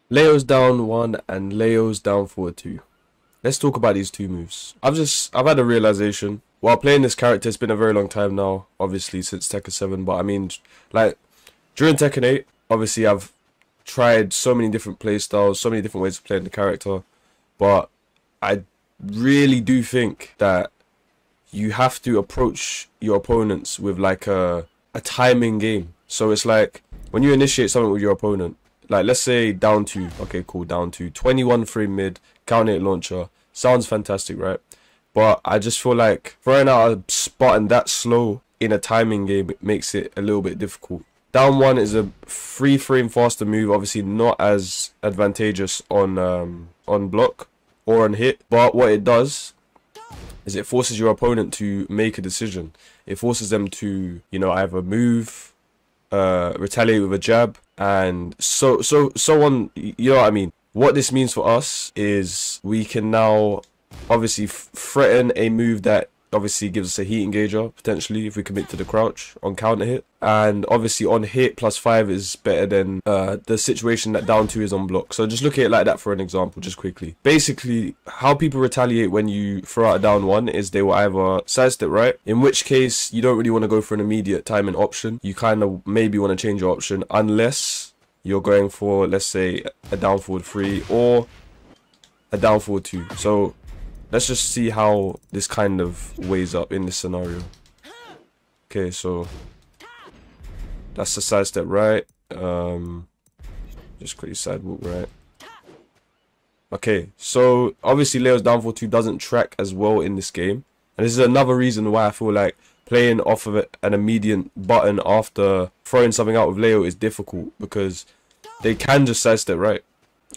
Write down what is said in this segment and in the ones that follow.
Leo's down 1 and Leo's down forward 2. Let's talk about these two moves. I've had a realization. While playing this character, it's been a very long time now, obviously since Tekken 7, but I mean, like, during Tekken 8, obviously I've tried so many different playstyles, so many different ways of playing the character, but I really do think that you have to approach your opponents with like a timing game. So it's like, when you initiate something with your opponent, like let's say down 2, okay cool, down 2, 21 frame mid, counter hit launcher, sounds fantastic, right? But I just feel like throwing out a Spartan that slow in a timing game, it makes it a little bit difficult. Down 1 is a 3 frame faster move, obviously not as advantageous on block or on hit, but what it does is it forces your opponent to make a decision. It forces them to, you know, either move, retaliate with a jab, and so on. You know what I mean? What this means for us is we can now obviously threaten a move that obviously gives us a heat engager potentially if we commit to the crouch on counter hit, and obviously on hit +5 is better than the situation that down 2 is on block. So just look at it like that for an example, just quickly. Basically, how people retaliate when you throw out a down 1 is they will either sidestep right, in which case you don't really want to go for an immediate timing option. You kind of maybe want to change your option unless you're going for, let's say, a down forward 3 or a down forward 2. So let's just see how this kind of weighs up in this scenario. Okay, so that's the side step right. Just quickly side walk right. Okay, so obviously Leo's down forward 2 doesn't track as well in this game, and this is another reason why I feel like playing off of an immediate button after throwing something out with Leo is difficult, because they can just sidestep right,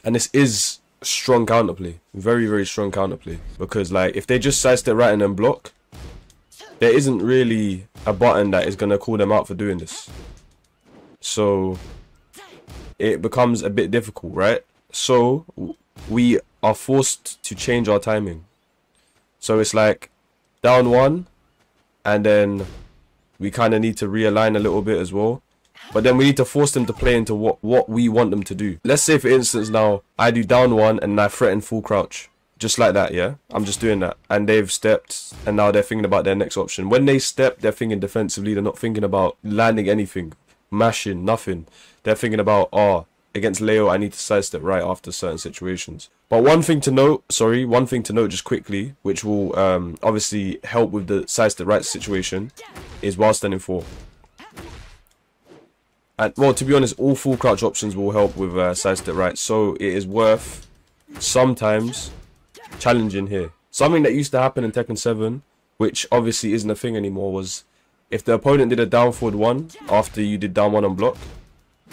and this is strong counterplay, very strong counterplay, because like if they just sidestep right and then block, there isn't really a button that is going to call them out for doing this, so it becomes a bit difficult, right? So we are forced to change our timing. So it's like down 1 and then we kind of need to realign a little bit as well. But then we need to force them to play into what we want them to do. Let's say, for instance, now I do down 1 and I threaten full crouch. Just like that, yeah? I'm just doing that. And they've stepped, and now they're thinking about their next option. When they step, they're thinking defensively. They're not thinking about landing anything, mashing, nothing. They're thinking about, oh, against Leo, I need to sidestep right after certain situations. But one thing to note just quickly, which will obviously help with the sidestep right situation, is while standing 4. And, well, to be honest, all full crouch options will help with sidestep right. So it is worth sometimes challenging here. Something that used to happen in Tekken 7, which obviously isn't a thing anymore, was if the opponent did a down forward 1 after you did down 1 on block,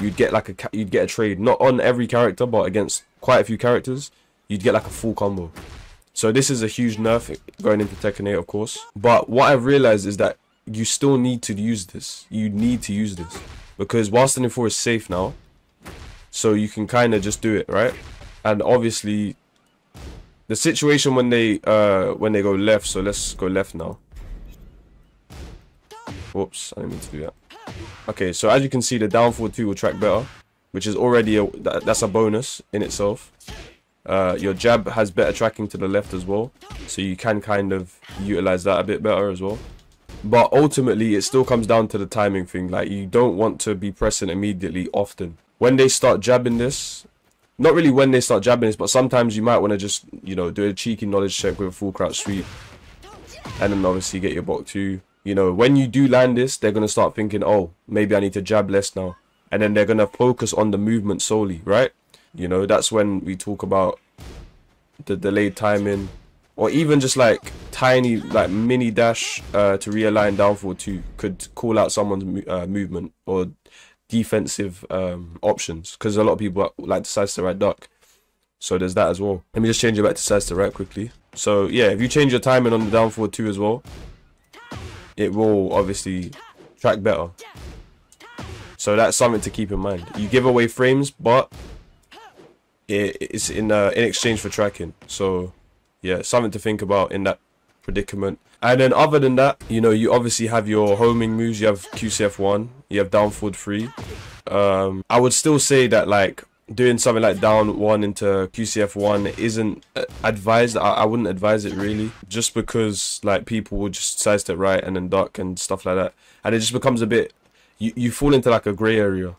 you'd get like you'd get a trade. Not on every character, but against quite a few characters, you'd get like a full combo. So this is a huge nerf going into Tekken 8, of course. But what I've realized is that you still need to use this. You need to use this. Because while standing 4 is safe now, so you can kind of just do it, right? And obviously, the situation when they go left, so let's go left now. Whoops, I didn't mean to do that. Okay, so as you can see, the down forward 2 will track better, which is already that's a bonus in itself. Your jab has better tracking to the left as well, so you can kind of utilize that a bit better as well. But ultimately, it still comes down to the timing thing. Like, you don't want to be pressing immediately often. When they start jabbing this, not really when they start jabbing this, but sometimes you might want to just, you know, do a cheeky knowledge check with a full crouch sweep. And then obviously get your block 2. You know, when you do land this, they're going to start thinking, oh, maybe I need to jab less now. And then they're going to focus on the movement solely, right? You know, that's when we talk about the delayed timing. Or even just like tiny, like mini dash to realign down forward 2 could call out someone's movement or defensive options. Because a lot of people like to sidestep right duck. So there's that as well. Let me just change it back to sidestep right quickly. So yeah, if you change your timing on the down forward 2 as well, it will obviously track better. So that's something to keep in mind. You give away frames, but it's in exchange for tracking. So yeah, something to think about in that predicament. And then other than that, you know, you obviously have your homing moves. You have QCF1, you have down forward 3. I would still say that, like, doing something like down 1 into QCF1 isn't advised. I wouldn't advise it really, just because like people will just sidestep right and then duck and stuff like that, and it just becomes a bit, you fall into like a grey area,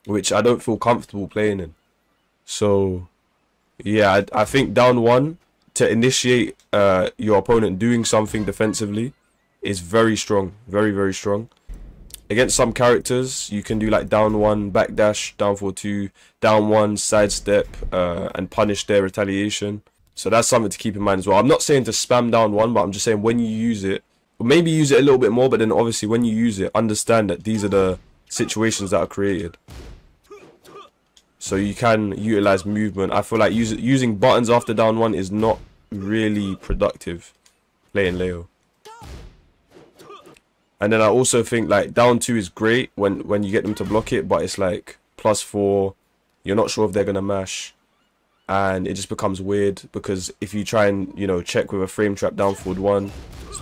which I don't feel comfortable playing in. So yeah, I think down 1 to initiate your opponent doing something defensively is very strong, very, very strong. Against some characters, you can do like down 1, backdash, down 4-2, down 1, sidestep, and punish their retaliation. So that's something to keep in mind as well. I'm not saying to spam down 1, but I'm just saying when you use it, or maybe use it a little bit more, but then obviously when you use it, understand that these are the situations that are created. So you can utilize movement. I feel like using buttons after down 1 is not really productive playing Leo. And then I also think like down 2 is great when you get them to block it, but it's like +4, you're not sure if they're gonna mash, and it just becomes weird because if you try and, you know, check with a frame trap down forward 1,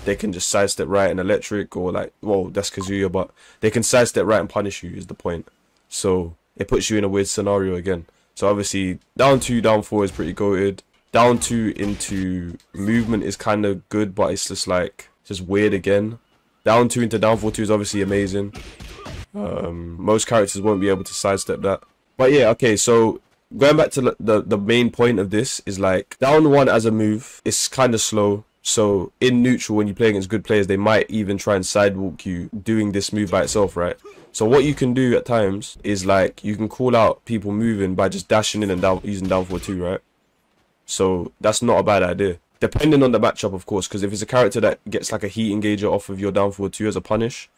they can just sidestep right and electric, or like, well, that's Kazuya, but they can sidestep right and punish you is the point. So it puts you in a weird scenario again. So obviously down 2, down 4 is pretty goated. Down 2 into movement is kind of good, but it's just like just weird again. Down 2 into down 4-2 is obviously amazing. Most characters won't be able to sidestep that. But yeah, okay, so going back to the main point of this is like down 1 as a move is kind of slow. So in neutral, when you play against good players, they might even try and sidewalk you doing this move by itself, right? So what you can do at times is like you can call out people moving by just dashing in and down, using down 4-2, right? So that's not a bad idea. Depending on the matchup, of course, because if it's a character that gets like a heat engager off of your down 4-2 as a punish,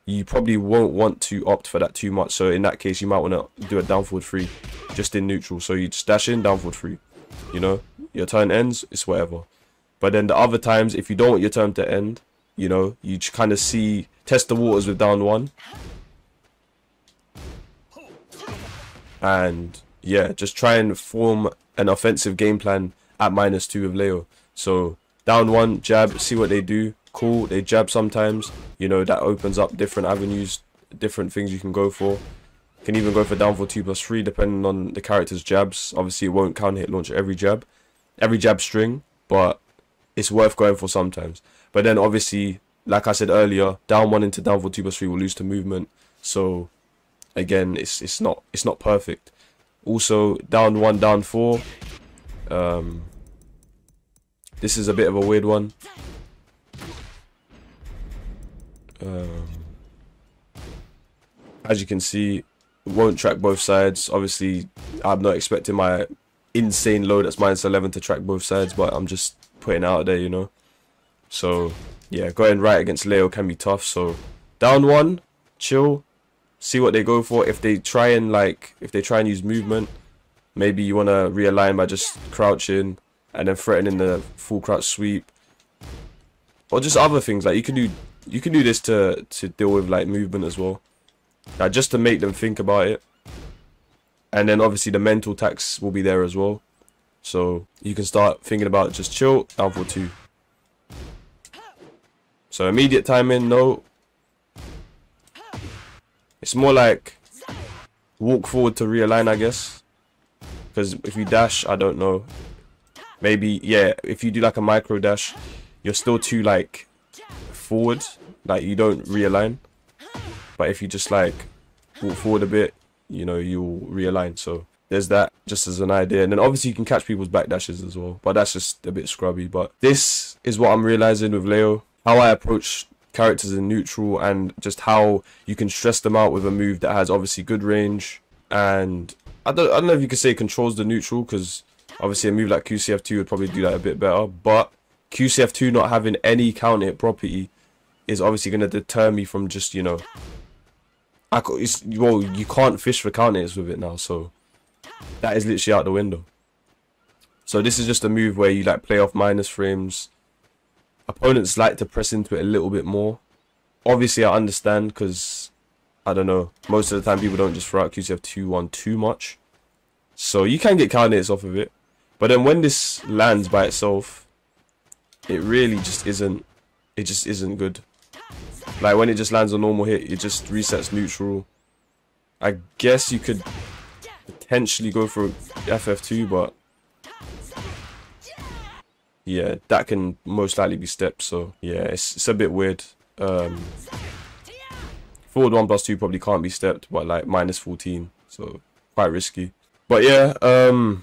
you probably won't want to opt for that too much. So in that case, you might want to do a down forward 3 just in neutral. So you just dash in, down forward 3. You know, your turn ends, it's whatever. But then the other times, if you don't want your turn to end, you know, you kind of test the waters with down 1. And yeah, just try and form an offensive game plan at -2 with Leo. So down 1, jab, see what they do. Cool, they jab sometimes. You know, that opens up different avenues, different things you can go for. You can even go for down 4-2 +3 depending on the character's jabs. Obviously, it won't counter hit launch every jab string, but it's worth going for sometimes. But then obviously, like I said earlier, down 1 into down 4-2 +3 will lose to movement. So again, it's not perfect. Also, down 1, down 4. This is a bit of a weird one. As you can see, it won't track both sides. Obviously, I'm not expecting my insane load that's -11 to track both sides, but I'm just putting it out there, you know. So yeah, going right against Leo can be tough. So down 1, chill, see what they go for. If they try and use movement, maybe you want to realign by just crouching and then threatening the full crouch sweep, or just other things. Like you can do this to deal with like movement as well, like just to make them think about it. And then obviously the mental tax will be there as well, so you can start thinking about just chill, down 4-2. So immediate timing, no. It's more like walk forward to realign, I guess. Because if you dash, I don't know. Maybe, yeah, if you do like a micro dash, you're still too like forward, like you don't realign. But if you just like walk forward a bit, you know, you'll realign. So there's that, just as an idea. And then obviously you can catch people's back dashes as well, but that's just a bit scrubby. But this is what I'm realizing with Leo, how I approach characters in neutral, and just how you can stress them out with a move that has obviously good range. And I don't know if you could say controls the neutral, because obviously a move like QCF2 would probably do that a bit better, but QCF2 not having any counter hit property is obviously going to deter me from just, you know, well, you can't fish for counter hits with it now, so that is literally out the window. So this is just a move where you like play off minus frames. Opponents like to press into it a little bit more. Obviously I understand, because I don't know, most of the time people don't just throw out QCF2-1 too much, so you can get counter hits off of it. But then when this lands by itself, it really just isn't, it just isn't good. Like when it just lands a normal hit, it just resets neutral. I guess you could potentially go for FF2, but yeah, that can most likely be stepped. So yeah, it's a bit weird. Forward 1+2 probably can't be stepped, but like -14, so quite risky. But yeah, I'm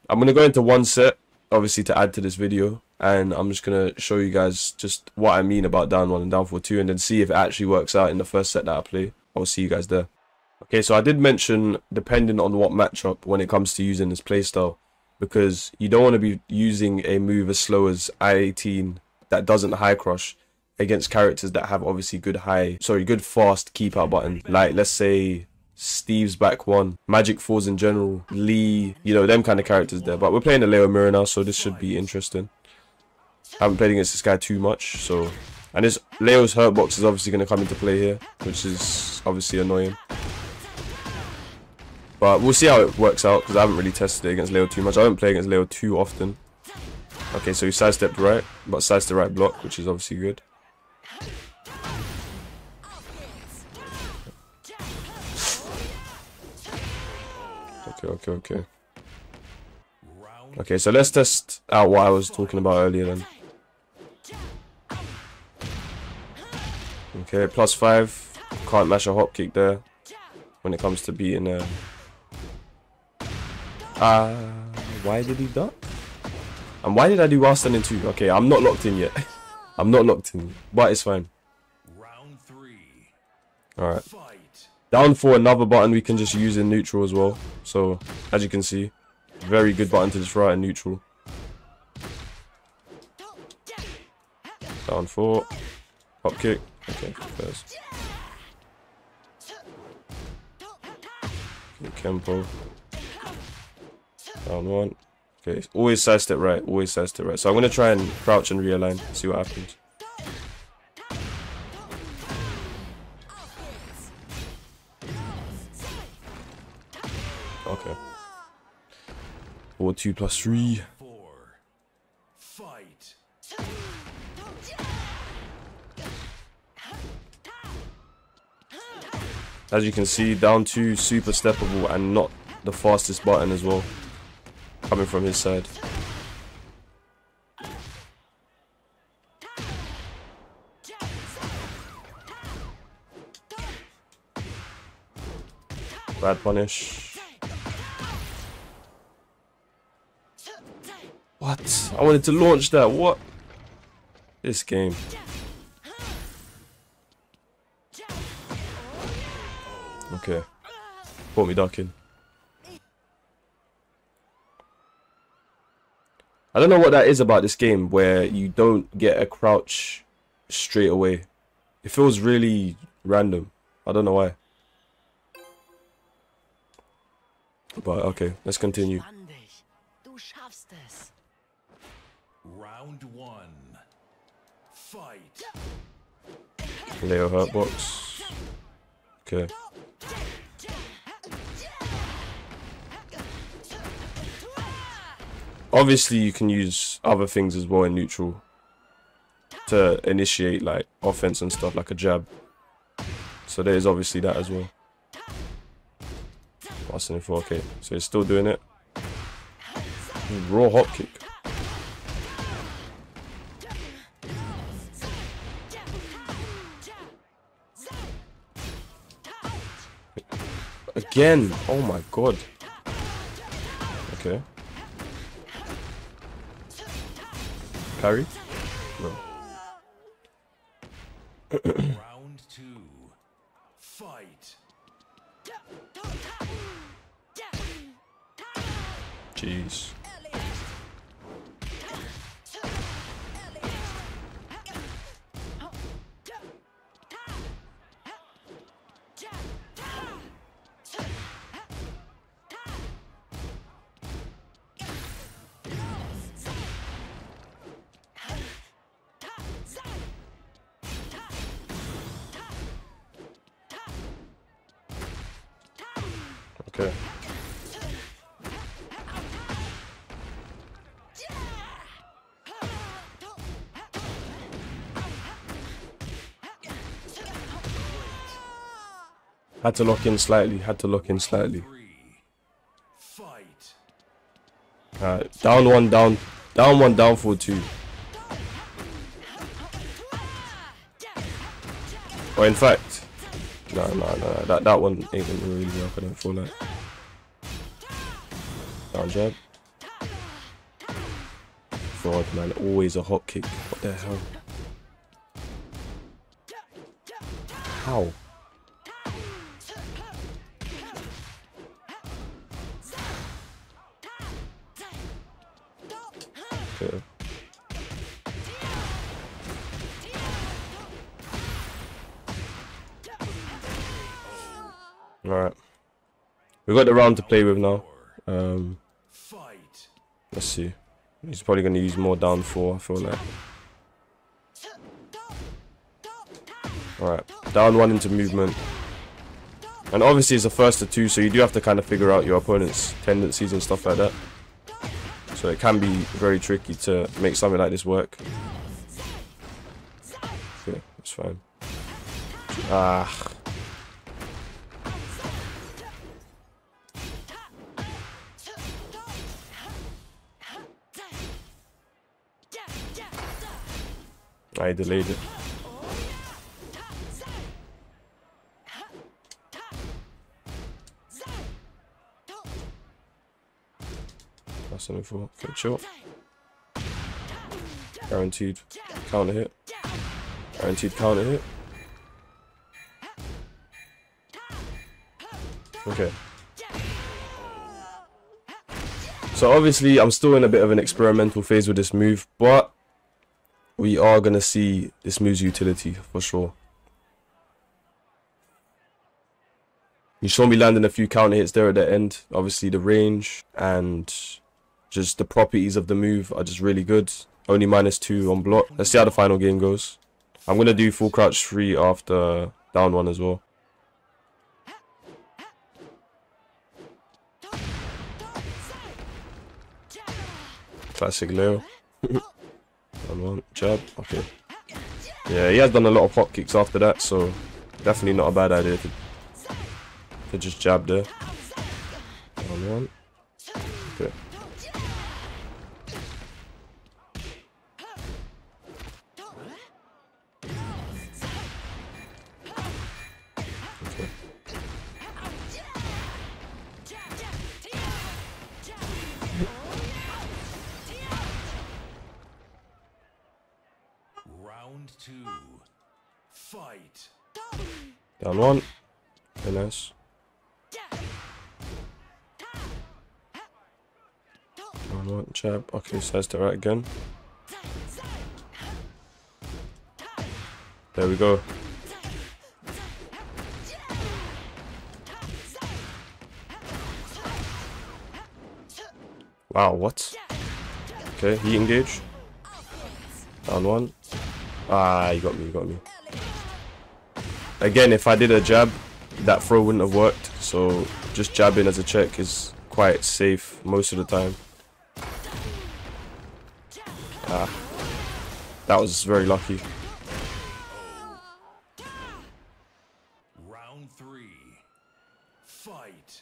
gonna go into one set, obviously, to add to this video, and I'm just gonna show you guys just what I mean about down 1 and down 4-2, and then see if it actually works out in the first set that I play. I'll see you guys there. Okay, so I did mention depending on what matchup when it comes to using this playstyle, because you don't want to be using a move as slow as I-18 that doesn't high crush against characters that have obviously good fast keep out button, like let's say Steve's back one, Magic 4s in general, Lee, you know, them kind of characters there. But we're playing a Leo mirror now, so this should be interesting. I haven't played against this guy too much, so, and this Leo's hurt box is obviously going to come into play here, which is obviously annoying. But we'll see how it works out, because I haven't really tested it against Leo too much. I don't play against Leo too often. Okay, so he sidestepped right, but sidestepped the right block, which is obviously good. Okay. Okay, so let's test out what I was talking about earlier then. Okay, +5. Can't mash a hop kick there when it comes to beating why did he duck? And why did I do while standing 2? Okay, I'm not locked in yet. I'm not locked in, but it's fine. Alright. Down 4, another button we can just use in neutral as well. So, as you can see, very good button to just throw out in neutral. Down 4. Hop kick. Okay, first. Okay, Kempo. Down 1. Okay, always sidestep right. Always sidestep right. So I'm going to try and crouch and realign. See what happens. Okay. 4-2+3. As you can see, down 2, super steppable and not the fastest button as well, coming from his side. Bad punish. What? I wanted to launch that. What? This game. Okay. Caught me ducking. I don't know what that is about this game where you don't get a crouch straight away. It feels really random. I don't know why. But okay, let's continue. Round 1. Fight. Leo hurt box. Okay. Obviously, you can use other things as well in neutral to initiate like offense and stuff, like a jab. So there is obviously that as well. Passing it for, okay. So he's still doing it. Raw hop kick. Again. Oh my god. Okay. Parry? No. Round 2. Fight. Jeez. Okay. Had to lock in slightly, Alright, down one, down one, down forward two. Or in fact, no, that one ain't gonna really work. I don't feel like. Down jab. God, man, always a hop kick. What the hell? How? Okay. Alright. We've got the round to play with now. Let's see. He's probably going to use more down four, I feel like. Alright. Down one into movement. And obviously it's a first to two, so you do have to kind of figure out your opponent's tendencies and stuff like that. So it can be very tricky to make something like this work. Okay, that's fine. Ah. I delayed it. That's an info. Okay, chill. Guaranteed counter hit. Guaranteed counter hit. Okay. So obviously I'm still in a bit of an experimental phase with this move, but we are going to see this move's utility for sure. You saw me landing a few counter hits there at the end. Obviously the range and just the properties of the move are just really good. Only -2 on block. Let's see how the final game goes. I'm going to do full crouch 3 after down 1 as well. Classic Leo. Down 1, jab, okay. Yeah, he has done a lot of hop kicks after that, so definitely not a bad idea to just jab there. Down 1. Okay. Round 2. Fight. Down 1. Very nice. Down 1, jab. Okay, so that's the right again. There we go. Wow, what? Okay, he engaged. Down 1. Ah, you got me. Again, if I did a jab, that throw wouldn't have worked. So just jabbing as a check is quite safe most of the time. Ah, that was very lucky. Round 3. Fight.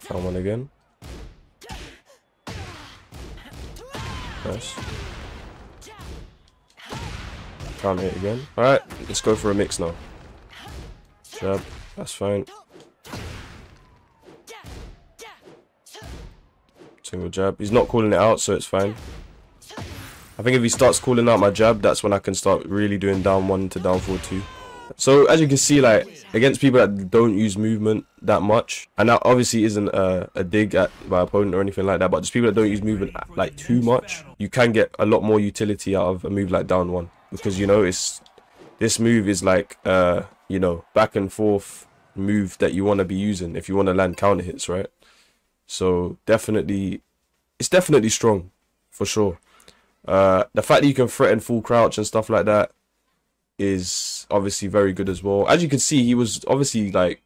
Down 1 again. Nice. Can't hit again. Alright, let's go for a mix now. Jab, that's fine. Single jab. He's not calling it out, so it's fine. I think if he starts calling out my jab, that's when I can start really doing down 1 to down 4 2. So as you can see, like against people that don't use movement that much, and that obviously isn't a dig at my opponent or anything like that, but just people that don't use movement like too much, you can get a lot more utility out of a move like down 1, because you know this move is like you know, back and forth move that you want to be using if you want to land counter hits, right? So definitely, it's definitely strong for sure. The fact that you can threaten full crouch and stuff like that is obviously very good as well. As you can see, he was obviously like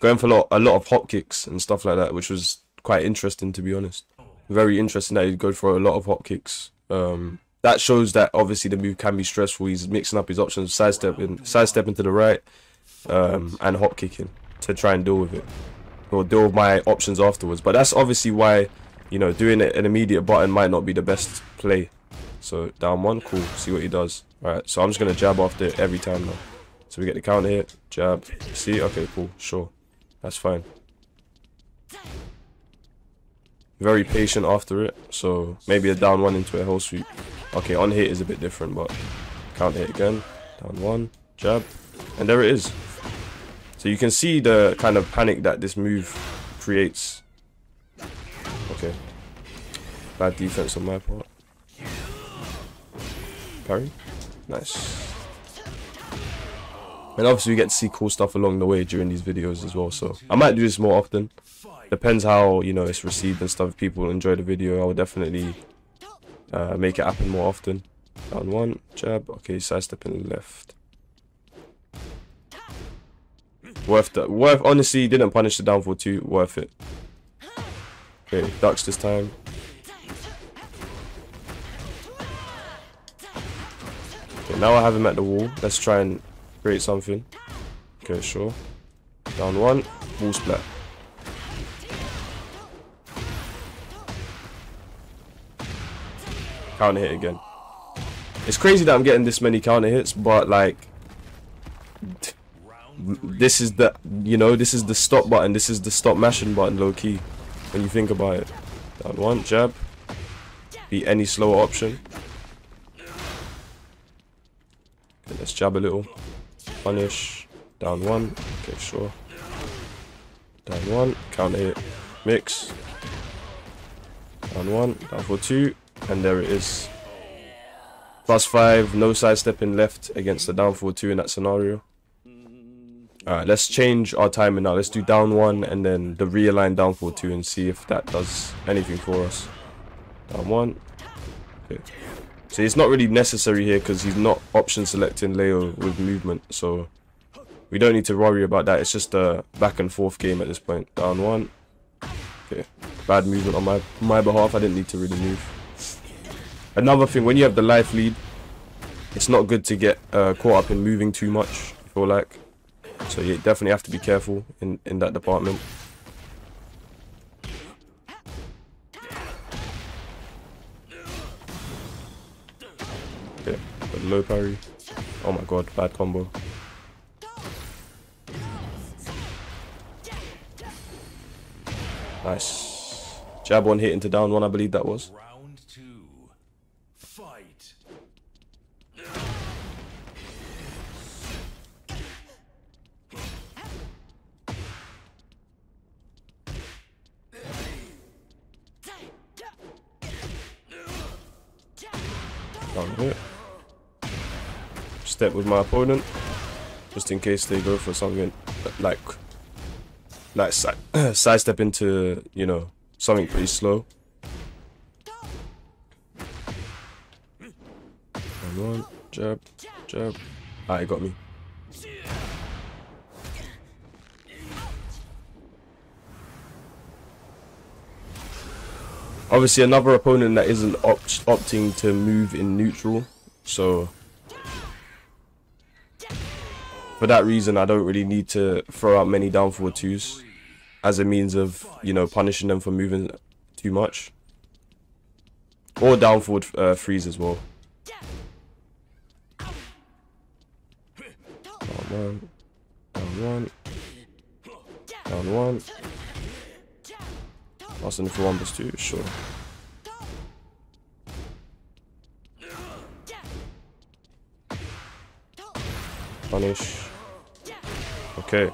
going for a lot of hop kicks and stuff like that, which was quite interesting, to be honest. Very interesting that he'd go for a lot of hop kicks. That shows that obviously the move can be stressful. He's mixing up his options, sidestep into the right, and hop kicking to try and deal with it, or deal with my options afterwards. But that's obviously why, you know, doing an immediate button might not be the best play. So down one, cool. See what he does. Alright, so I'm just gonna jab after it every time now. So we get the counter hit, jab. See, okay, cool, sure, that's fine. Very patient after it, so maybe a down one into a hell sweep. Okay, on hit is a bit different, but counter hit again, down one, jab, and there it is. So you can see the kind of panic that this move creates. Okay, bad defense on my part. Parry, nice. And obviously we get to see cool stuff along the way during these videos as well, so I might do this more often. Depends how, you know, it's received and stuff. If people enjoy the video, I will definitely make it happen more often. Down one, jab, okay, sidestepping left. Worth that. Worth, honestly, didn't punish the down for 2, worth it. Okay, ducks this time. Okay, now I have him at the wall. Let's try and create something. Okay, sure. Down one, wall splat. Counter hit again. It's crazy that I'm getting this many counter hits, but like, this is the, you know, this is the stop button. This is the stop mashing button, low key, when you think about it. Down one, jab. Beat any slower option. Okay, let's jab a little. Punish. Down one. Okay, sure. Down one. Counter hit. Mix. Down one. Down for 2. And there it is. +5. No sidestepping left against the down for 2 in that scenario. Alright, let's change our timing now. Let's do down one and then the realign down for 2 and see if that does anything for us. Down one. Okay. So it's not really necessary here because he's not option selecting Leo with movement, so we don't need to worry about that. It's just a back and forth game at this point. Down one. Okay. Bad movement on my behalf. I didn't need to really move. Another thing, when you have the life lead, it's not good to get caught up in moving too much, I feel like. So you definitely have to be careful in that department. Okay, got low parry. Oh my god, bad combo. Nice. Jab one hit into down one, I believe that was. Round 2. Fight. Down hit. Step with my opponent, just in case they go for something like sidestep into, you know, something pretty slow. One, jab, jab. Ah, he got me. Obviously, another opponent that isn't opting to move in neutral, so for that reason, I don't really need to throw out many down forward 2s as a means of, you know, punishing them for moving too much, or down forward 3s as well. Down one, down one, down one. Passing for 1+2, sure. Punish. Okay.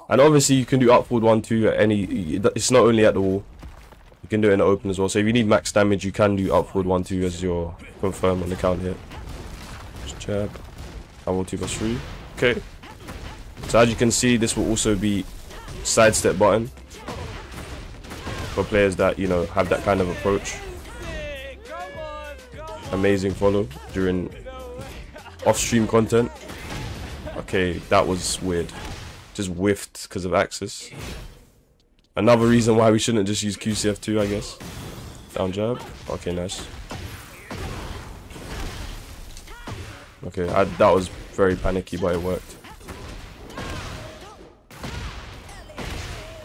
And obviously you can do upward 1-2 at any, it's not only at the wall. You can do it in the open as well. So if you need max damage, you can do upward 1-2 as your confirm on the count hit. Just jab. Downward 2+3. Okay. So as you can see, this will also be sidestep button for players that, you know, have that kind of approach. Amazing follow during off-stream content. Okay, that was weird. Just whiffed because of axis. Another reason why we shouldn't just use QCF2, I guess. Down jab. Okay, nice. Okay, that was very panicky, but it worked.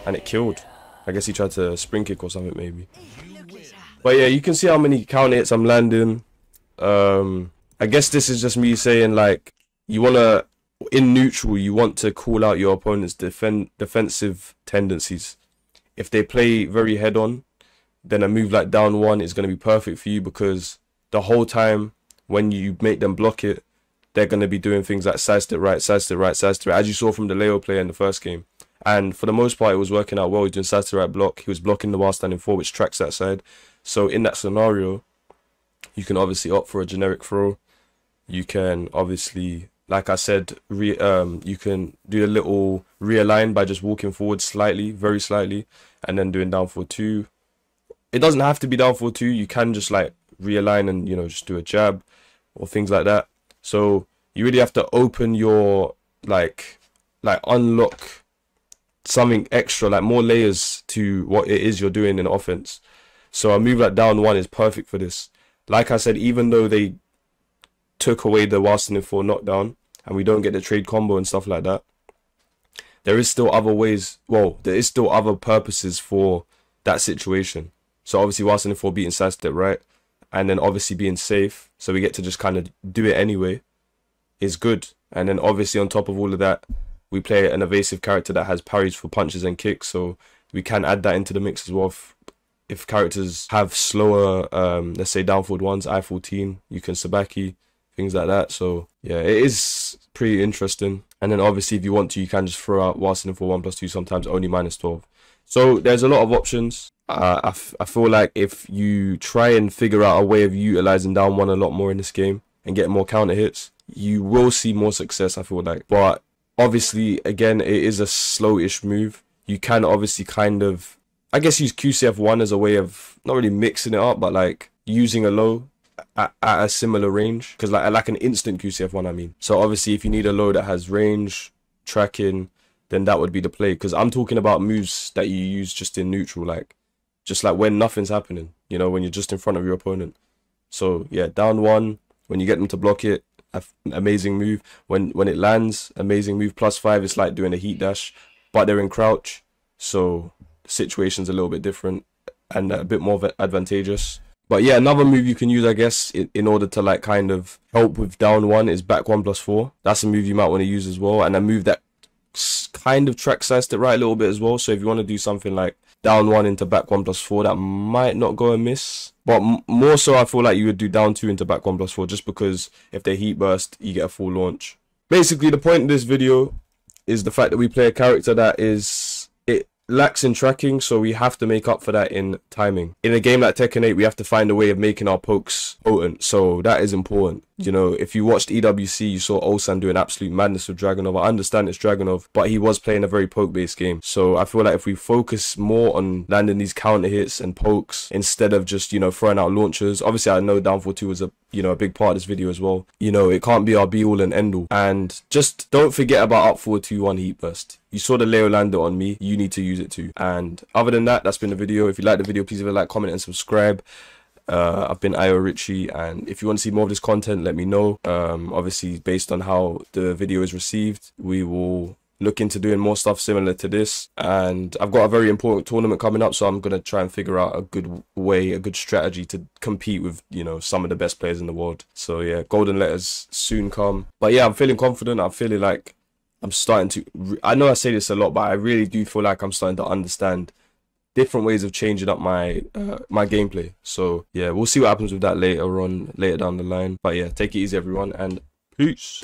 and it killed. I guess he tried to spring kick or something maybe. But yeah, you can see how many counter hits I'm landing. I guess this is just me saying, like, you want to, in neutral, you want to call out your opponent's defensive tendencies. If they play very head on, then a move like down one is going to be perfect for you, because the whole time when you make them block it, they're going to be doing things like sidestep right, sidestep right, sidestep right, as you saw from the Leo player in the first game. And for the most part, it was working out well. He was doing sidestep right block. He was blocking the while standing 4, which tracks that side. So in that scenario, you can obviously opt for a generic throw. You can obviously, like I said, you can do a little realign by just walking forward slightly, very slightly, and then doing down 4-2. It doesn't have to be down 4-2. You can just like realign and, you know, just do a jab or things like that. So you really have to open your, like unlock something extra, like more layers to what it is you're doing in offense. So a move like down one is perfect for this. Like I said, even though they took away the while standing 4 knockdown and we don't get the trade combo and stuff like that, there is still other ways. Well, there is still other purposes for that situation. So obviously while standing 4 beating sidestep right, and then obviously being safe, so we get to just kind of do it anyway, is good. And then obviously on top of all of that, we play an evasive character that has parries for punches and kicks, so we can add that into the mix as well. If characters have slower, let's say down forward ones, I-14, you can Sabaki, things like that. So yeah, it is pretty interesting. And then obviously if you want to, you can just throw out while standing for 1+2, sometimes only -12. So there's a lot of options. I feel like if you try and figure out a way of utilizing down one a lot more in this game and get more counter hits, you will see more success, I feel like. But obviously, again, it is a slow-ish move. You can obviously kind of, I guess, use QCF1 as a way of not really mixing it up, but like using a low at a similar range, because like an instant QCF1, I mean. So obviously if you need a low that has range, tracking, then that would be the play, because I'm talking about moves that you use just in neutral, like just like when nothing's happening, you know, when you're just in front of your opponent. So yeah, down one, when you get them to block it, amazing move. When it lands, amazing move. +5, it's like doing a heat dash, but they're in crouch, so the situation's a little bit different and a bit more advantageous. But yeah, another move you can use, I guess, in order to like kind of help with down one is back 1+4. That's a move you might want to use as well, and a move that kind of track sidestep right a little bit as well. So if you want to do something like down one into back 1+4, that might not go amiss. But more so, I feel like you would do down 2 into back 1+4, just because if they heat burst, you get a full launch. Basically, the point of this video is the fact that we play a character that it lacks in tracking, so we have to make up for that in timing. In a game like Tekken 8, we have to find a way of making our pokes potent, so that is important. You know, if you watched EWC, you saw Ulsan doing absolute madness with Dragunov. I understand it's Dragunov, but he was playing a very poke-based game. So I feel like if we focus more on landing these counter hits and pokes instead of just, you know, throwing out launchers. Obviously, I know down 4-2 was a big part of this video as well. You know, it can't be our be-all and end-all. And just don't forget about up 4-2-1 heat burst. You saw the Leo land it on me, you need to use it too. And other than that, that's been the video. If you like the video, please leave a like, comment, and subscribe. I've been Io Richie, and if you want to see more of this content, let me know. Obviously, based on how the video is received, we will look into doing more stuff similar to this. And I've got a very important tournament coming up, so I'm going to try and figure out a good way, a good strategy to compete with, you know, some of the best players in the world. So yeah, golden letters soon come. But yeah, I'm feeling confident. I'm feeling like I'm starting to, I know I say this a lot, but I really do feel like I'm starting to understand different ways of changing up my my gameplay. So yeah, we'll see what happens with that later down the line. But yeah, take it easy everyone, and peace.